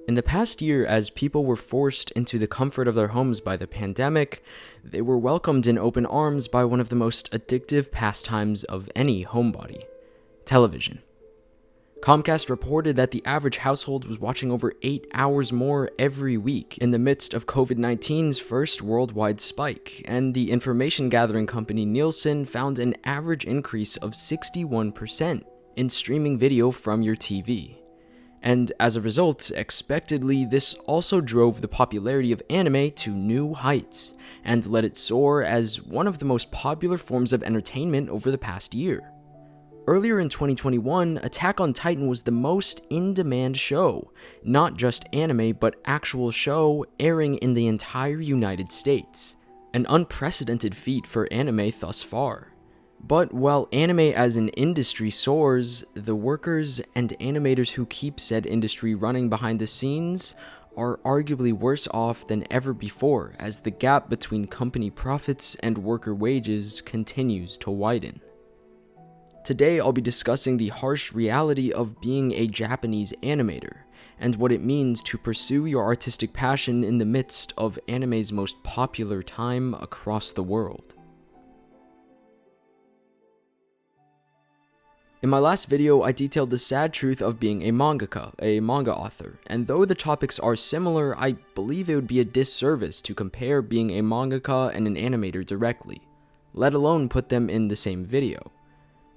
In the past year, as people were forced into the comfort of their homes by the pandemic, they were welcomed in open arms by one of the most addictive pastimes of any homebody: television. Comcast reported that the average household was watching over 8 hours more every week in the midst of COVID-19's first worldwide spike, and the information gathering company Nielsen found an average increase of 61% in streaming video from your TV. And as a result, expectedly, this also drove the popularity of anime to new heights, and let it soar as one of the most popular forms of entertainment over the past year. Earlier in 2021, Attack on Titan was the most in-demand show, not just anime, but actual show airing in the entire United States. An unprecedented feat for anime thus far. But while anime as an industry soars, the workers and animators who keep said industry running behind the scenes are arguably worse off than ever before, as the gap between company profits and worker wages continues to widen. Today I'll be discussing the harsh reality of being a Japanese animator, and what it means to pursue your artistic passion in the midst of anime's most popular time across the world. In my last video, I detailed the sad truth of being a mangaka, a manga author, and though the topics are similar, I believe it would be a disservice to compare being a mangaka and an animator directly, let alone put them in the same video.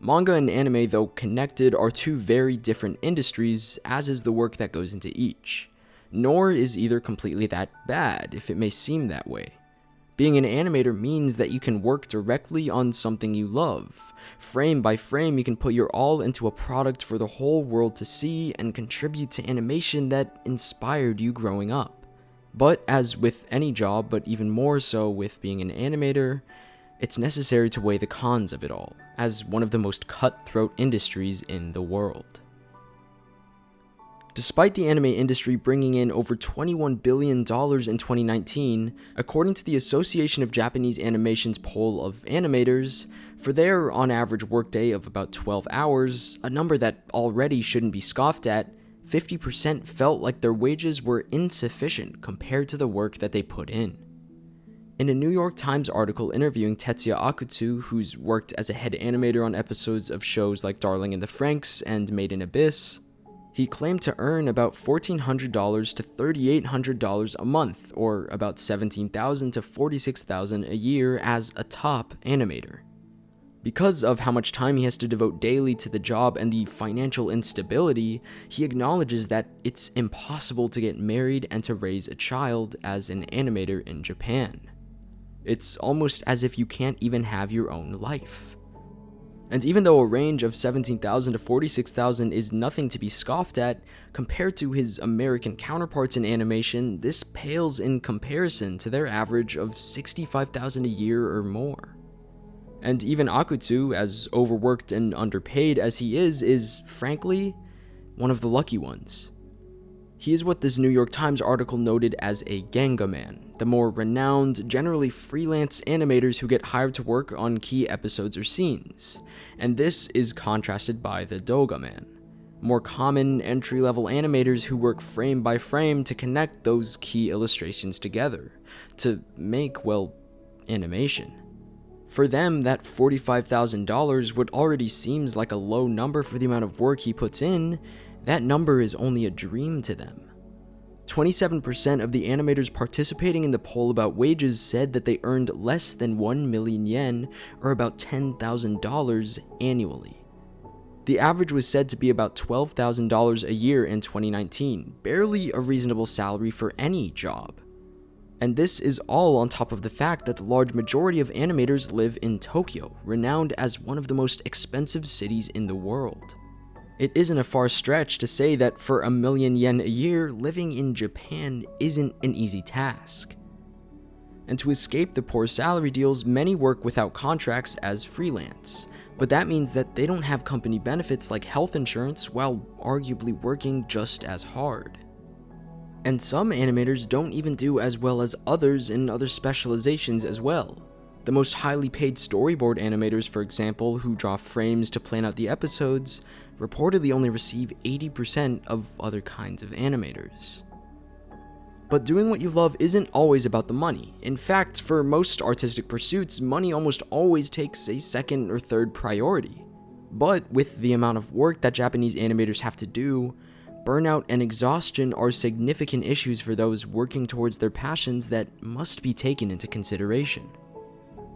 Manga and anime, though connected, are two very different industries, as is the work that goes into each. Nor is either completely that bad, if it may seem that way. Being an animator means that you can work directly on something you love. Frame by frame, you can put your all into a product for the whole world to see and contribute to animation that inspired you growing up. But as with any job, but even more so with being an animator, it's necessary to weigh the cons of it all, as one of the most cutthroat industries in the world. Despite the anime industry bringing in over $21 billion in 2019, according to the Association of Japanese Animation's poll of animators, for their on-average workday of about 12 hours, a number that already shouldn't be scoffed at, 50% felt like their wages were insufficient compared to the work that they put in. In a New York Times article interviewing Tetsuya Akutsu, who's worked as a head animator on episodes of shows like Darling in the Franxx and Made in Abyss, he claimed to earn about $1,400 to $3,800 a month, or about $17,000 to $46,000 a year as a top animator. Because of how much time he has to devote daily to the job and the financial instability, he acknowledges that it's impossible to get married and to raise a child as an animator in Japan. It's almost as if you can't even have your own life. And even though a range of $17,000 to $46,000 is nothing to be scoffed at, compared to his American counterparts in animation, this pales in comparison to their average of $65,000 a year or more. And even Akutsu, as overworked and underpaid as he is frankly, one of the lucky ones. He is what this New York Times article noted as a Ganga man, the more renowned, generally freelance animators who get hired to work on key episodes or scenes, and this is contrasted by the Doga man, more common entry-level animators who work frame by frame to connect those key illustrations together, to make, well, animation. For them, that $45,000, what already seems like a low number for the amount of work he puts in, that number is only a dream to them. 27% of the animators participating in the poll about wages said that they earned less than 1 million yen, or about $10,000 annually. The average was said to be about $12,000 a year in 2019, barely a reasonable salary for any job. And this is all on top of the fact that the large majority of animators live in Tokyo, renowned as one of the most expensive cities in the world. It isn't a far stretch to say that for 1 million yen a year, living in Japan isn't an easy task. And to escape the poor salary deals, many work without contracts as freelance, but that means that they don't have company benefits like health insurance while arguably working just as hard. And some animators don't even do as well as others in other specializations as well. The most highly paid storyboard animators, for example, who draw frames to plan out the episodes, reportedly only receive 80% of other kinds of animators. But doing what you love isn't always about the money. In fact, for most artistic pursuits, money almost always takes a second or third priority. But with the amount of work that Japanese animators have to do, burnout and exhaustion are significant issues for those working towards their passions that must be taken into consideration.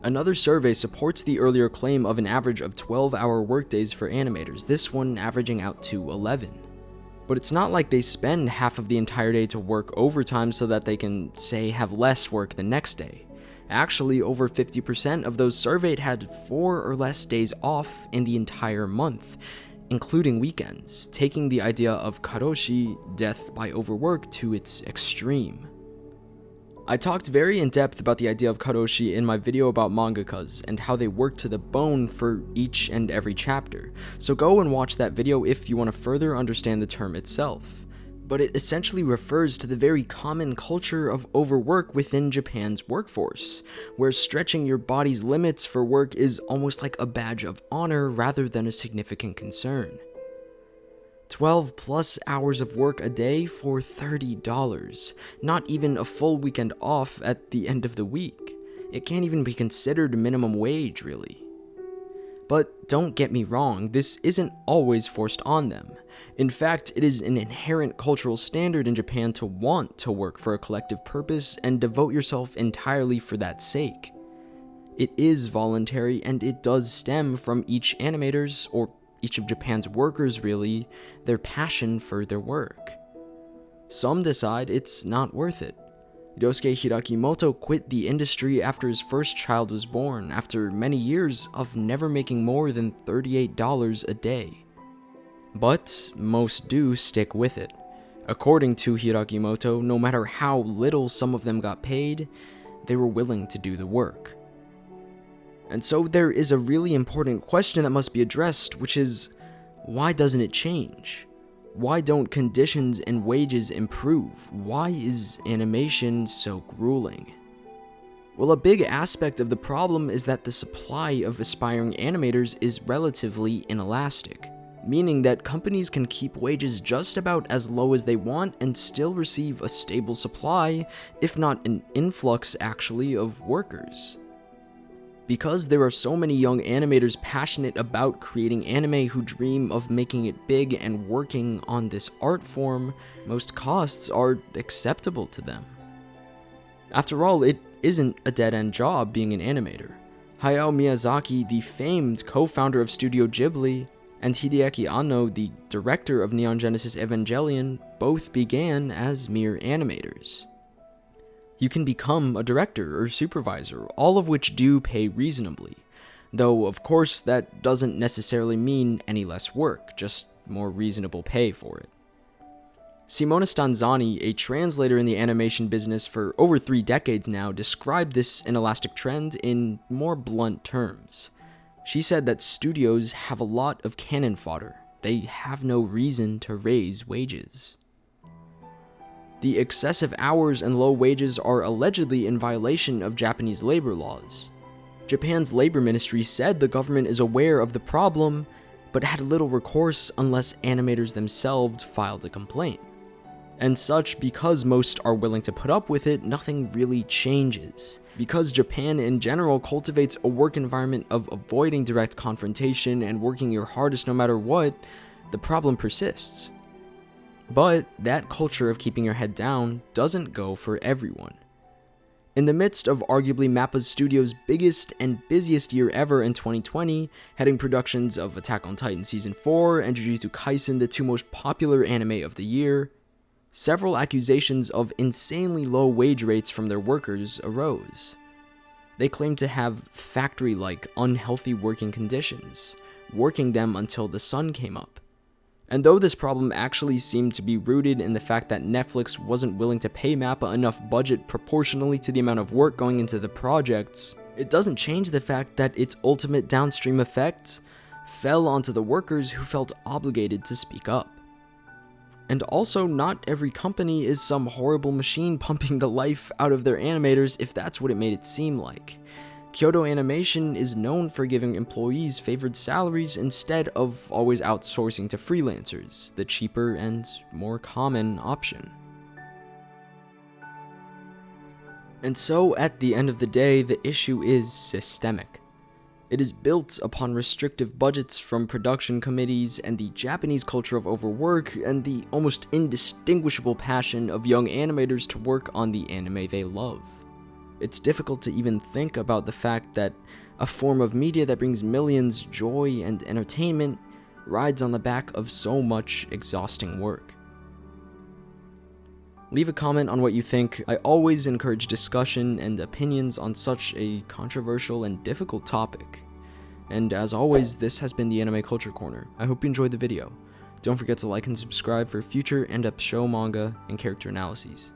Another survey supports the earlier claim of an average of 12-hour workdays for animators, this one averaging out to 11. But it's not like they spend half of the entire day to work overtime so that they can, say, have less work the next day. Actually, over 50% of those surveyed had 4 or less days off in the entire month, including weekends, taking the idea of karoshi, death by overwork, to its extreme. I talked very in depth about the idea of karoshi in my video about mangakas and how they work to the bone for each and every chapter, so go and watch that video if you want to further understand the term itself. But it essentially refers to the very common culture of overwork within Japan's workforce, where stretching your body's limits for work is almost like a badge of honor rather than a significant concern. 12 plus hours of work a day for $30, not even a full weekend off at the end of the week. It can't even be considered minimum wage, really. But don't get me wrong, this isn't always forced on them. In fact, it is an inherent cultural standard in Japan to want to work for a collective purpose and devote yourself entirely for that sake. It is voluntary, and it does stem from each animator's, or each of Japan's workers really, their passion for their work. Some decide it's not worth it. Ryosuke Hirakimoto quit the industry after his first child was born, after many years of never making more than $38 a day. But most do stick with it. According to Hirakimoto, no matter how little some of them got paid, they were willing to do the work. And so there is a really important question that must be addressed, which is, why doesn't it change? Why don't conditions and wages improve? Why is animation so grueling? Well, a big aspect of the problem is that the supply of aspiring animators is relatively inelastic, meaning that companies can keep wages just about as low as they want and still receive a stable supply, if not an influx actually, of workers. Because there are so many young animators passionate about creating anime who dream of making it big and working on this art form, most costs are acceptable to them. After all, it isn't a dead-end job being an animator. Hayao Miyazaki, the famed co-founder of Studio Ghibli, and Hideaki Anno, the director of Neon Genesis Evangelion, both began as mere animators. You can become a director or supervisor, all of which do pay reasonably, though of course that doesn't necessarily mean any less work, just more reasonable pay for it. Simona Stanzani, a translator in the animation business for over 3 decades now, described this inelastic trend in more blunt terms. She said that studios have a lot of cannon fodder. They have no reason to raise wages. The excessive hours and low wages are allegedly in violation of Japanese labor laws. Japan's labor ministry said the government is aware of the problem, but had little recourse unless animators themselves filed a complaint. And such, because most are willing to put up with it, nothing really changes. Because Japan in general cultivates a work environment of avoiding direct confrontation and working your hardest no matter what, the problem persists. But that culture of keeping your head down doesn't go for everyone. In the midst of arguably MAPPA Studio's biggest and busiest year ever in 2020, heading productions of Attack on Titan Season 4 and Jujutsu Kaisen, the 2 most popular anime of the year, several accusations of insanely low wage rates from their workers arose. They claimed to have factory-like, unhealthy working conditions, working them until the sun came up. And though this problem actually seemed to be rooted in the fact that Netflix wasn't willing to pay MAPPA enough budget proportionally to the amount of work going into the projects, it doesn't change the fact that its ultimate downstream effect fell onto the workers who felt obligated to speak up. And also, not every company is some horrible machine pumping the life out of their animators if that's what it made it seem like. Kyoto Animation is known for giving employees favored salaries instead of always outsourcing to freelancers, the cheaper and more common option. And so, at the end of the day, the issue is systemic. It is built upon restrictive budgets from production committees and the Japanese culture of overwork and the almost indistinguishable passion of young animators to work on the anime they love. It's difficult to even think about the fact that a form of media that brings millions joy and entertainment rides on the back of so much exhausting work. Leave a comment on what you think. I always encourage discussion and opinions on such a controversial and difficult topic. And as always, this has been the Anime Culture Corner. I hope you enjoyed the video. Don't forget to like and subscribe for future in-depth show, manga, and character analyses.